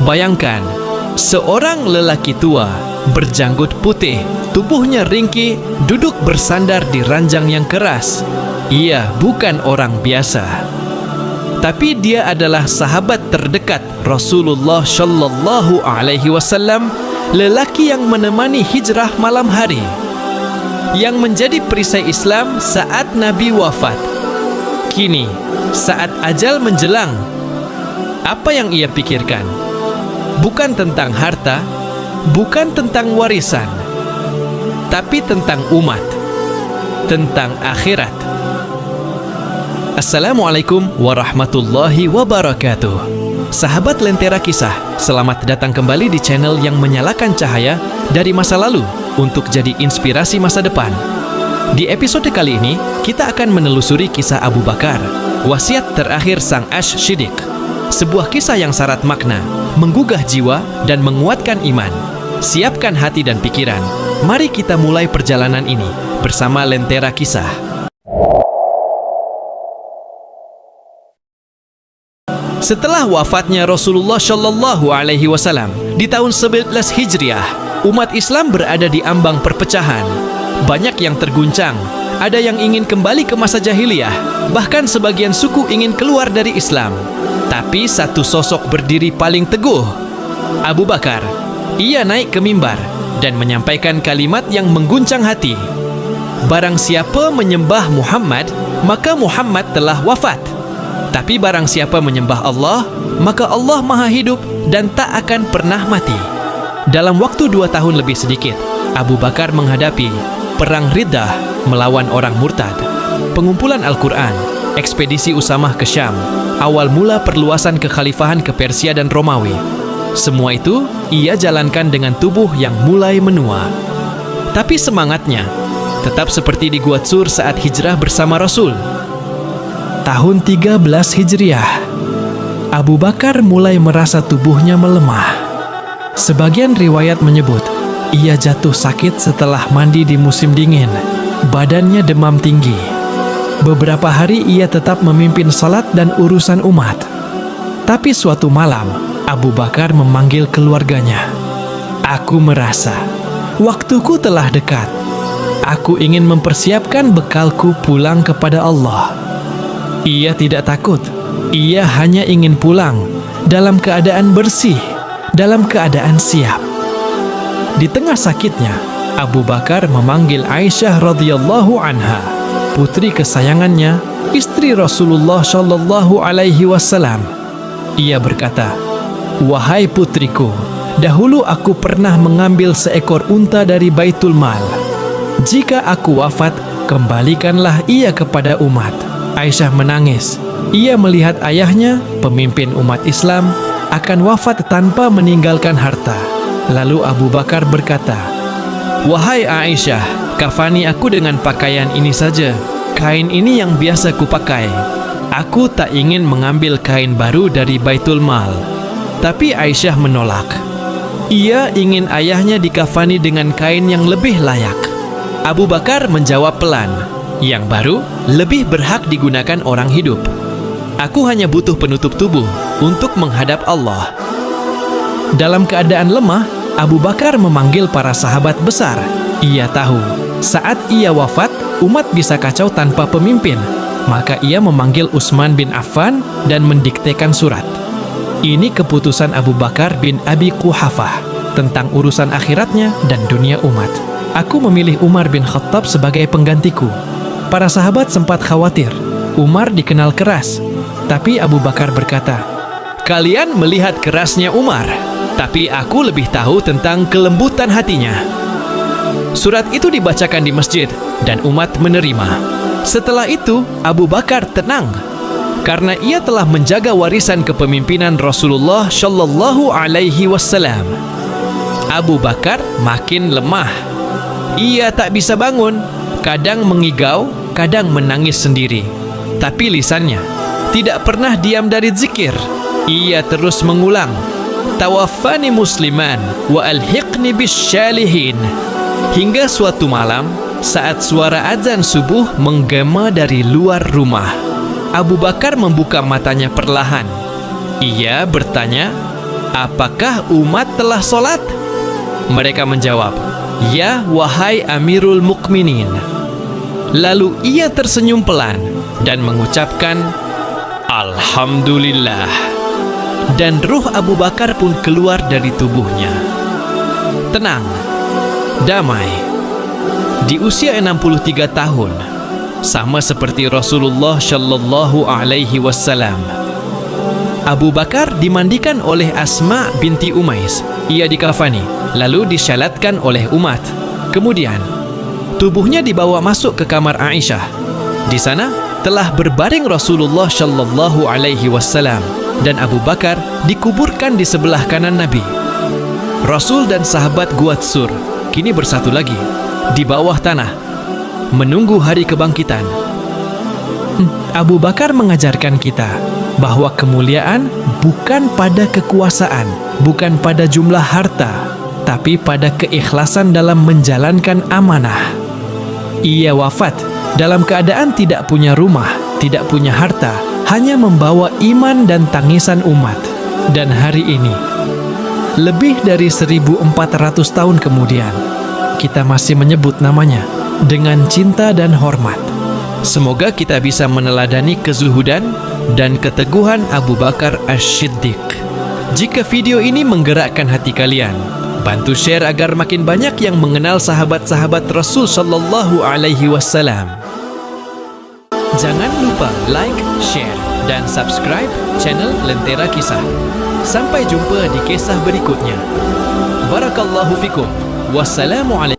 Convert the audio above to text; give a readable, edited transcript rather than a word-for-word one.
Bayangkan, seorang lelaki tua, berjanggut putih, tubuhnya ringkih, duduk bersandar di ranjang yang keras. Ia bukan orang biasa. Tapi dia adalah sahabat terdekat Rasulullah Shallallahu Alaihi Wasallam, lelaki yang menemani hijrah malam hari, yang menjadi perisai Islam saat Nabi wafat. Kini, saat ajal menjelang, apa yang ia pikirkan? Bukan tentang harta, bukan tentang warisan, tapi tentang umat, tentang akhirat. Assalamualaikum warahmatullahi wabarakatuh. Sahabat Lentera Kisah, selamat datang kembali di channel yang menyalakan cahaya dari masa lalu untuk jadi inspirasi masa depan. Di episode kali ini, kita akan menelusuri kisah Abu Bakar, wasiat terakhir sang Ash-Shiddiq. Sebuah kisah yang syarat makna, menggugah jiwa dan menguatkan iman. Siapkan hati dan pikiran. Mari kita mulai perjalanan ini bersama Lentera Kisah. Setelah wafatnya Rasulullah Shallallahu Alaihi Wasallam di tahun 11 Hijriah, umat Islam berada di ambang perpecahan. Banyak yang terguncang, ada yang ingin kembali ke masa jahiliyah, bahkan sebagian suku ingin keluar dari Islam. Tapi satu sosok berdiri paling teguh, Abu Bakar. Ia naik ke mimbar dan menyampaikan kalimat yang mengguncang hati. Barang siapa menyembah Muhammad, maka Muhammad telah wafat. Tapi barang siapa menyembah Allah, maka Allah maha hidup dan tak akan pernah mati. Dalam waktu 2 tahun lebih sedikit, Abu Bakar menghadapi perang Riddah melawan orang murtad, pengumpulan Al-Quran, ekspedisi Usamah ke Syam, awal mula perluasan kekhalifahan ke Persia dan Romawi. Semua itu ia jalankan dengan tubuh yang mulai menua. Tapi semangatnya tetap seperti di Gua Tsur saat hijrah bersama Rasul. Tahun 13 Hijriah, Abu Bakar mulai merasa tubuhnya melemah. Sebagian riwayat menyebut, ia jatuh sakit setelah mandi di musim dingin. Badannya demam tinggi. Beberapa hari ia tetap memimpin salat dan urusan umat. Tapi suatu malam, Abu Bakar memanggil keluarganya. Aku merasa, waktuku telah dekat. Aku ingin mempersiapkan bekalku pulang kepada Allah. Ia tidak takut, ia hanya ingin pulang dalam keadaan bersih, dalam keadaan siap. Di tengah sakitnya, Abu Bakar memanggil Aisyah radhiyallahu anha, putri kesayangannya, istri Rasulullah Shallallahu Alaihi Wasallam. Ia berkata, "Wahai putriku, dahulu aku pernah mengambil seekor unta dari Baitul Mal. Jika aku wafat, kembalikanlah ia kepada umat." Aisyah menangis. Ia melihat ayahnya, pemimpin umat Islam, akan wafat tanpa meninggalkan harta. Lalu Abu Bakar berkata, "Wahai Aisyah, kafani aku dengan pakaian ini saja. Kain ini yang biasa kupakai. Aku tak ingin mengambil kain baru dari Baitul Mal." Tapi Aisyah menolak. Ia ingin ayahnya dikafani dengan kain yang lebih layak. Abu Bakar menjawab pelan, "Yang baru lebih berhak digunakan orang hidup. Aku hanya butuh penutup tubuh untuk menghadap Allah." Dalam keadaan lemah, Abu Bakar memanggil para sahabat besar. Ia tahu, saat ia wafat, umat bisa kacau tanpa pemimpin. Maka ia memanggil Utsman bin Affan dan mendiktekan surat. Ini keputusan Abu Bakar bin Abi Quhafah tentang urusan akhiratnya dan dunia umat. Aku memilih Umar bin Khattab sebagai penggantiku. Para sahabat sempat khawatir. Umar dikenal keras. Tapi Abu Bakar berkata, "Kalian melihat kerasnya Umar, tapi aku lebih tahu tentang kelembutan hatinya." Surat itu dibacakan di masjid dan umat menerima. Setelah itu, Abu Bakar tenang karena ia telah menjaga warisan kepemimpinan Rasulullah Shallallahu Alaihi Wasallam. Abu Bakar makin lemah. Ia tak bisa bangun. Kadang mengigau, kadang menangis sendiri. Tapi lisannya tidak pernah diam dari zikir. Ia terus mengulang, "Tawaffani musliman wa alhiqni bisyalihin." Hingga suatu malam, saat suara azan subuh menggema dari luar rumah, Abu Bakar membuka matanya perlahan. Ia bertanya, apakah umat telah sholat? Mereka menjawab, ya wahai Amirul Mukminin. Lalu ia tersenyum pelan dan mengucapkan, Alhamdulillah. Dan ruh Abu Bakar pun keluar dari tubuhnya. Tenang, damai. Di usia 63 tahun, sama seperti Rasulullah Shallallahu Alaihi Wasallam, Abu Bakar dimandikan oleh Asma binti Umais. Ia dikafani, lalu disyalatkan oleh umat. Kemudian, tubuhnya dibawa masuk ke kamar Aisyah. Di sana telah berbaring Rasulullah Shallallahu Alaihi Wasallam dan Abu Bakar dikuburkan di sebelah kanan Nabi. Rasul dan sahabat Gua Tsur kini bersatu lagi di bawah tanah, menunggu hari kebangkitan. Abu Bakar mengajarkan kita bahwa kemuliaan bukan pada kekuasaan, bukan pada jumlah harta, tapi pada keikhlasan dalam menjalankan amanah. Ia wafat dalam keadaan tidak punya rumah, tidak punya harta, hanya membawa iman dan tangisan umat. Dan hari ini, lebih dari 1400 tahun kemudian, kita masih menyebut namanya dengan cinta dan hormat. Semoga kita bisa meneladani kezuhudan dan keteguhan Abu Bakar As-Siddiq. Jika video ini menggerakkan hati kalian, bantu share agar makin banyak yang mengenal sahabat-sahabat Rasul Shallallahu Alaihi Wasallam. Jangan lupa like, share, dan subscribe channel Lentera Kisah. Sampai jumpa di kisah berikutnya. Barakallahu fikum. Wassalamualaikum.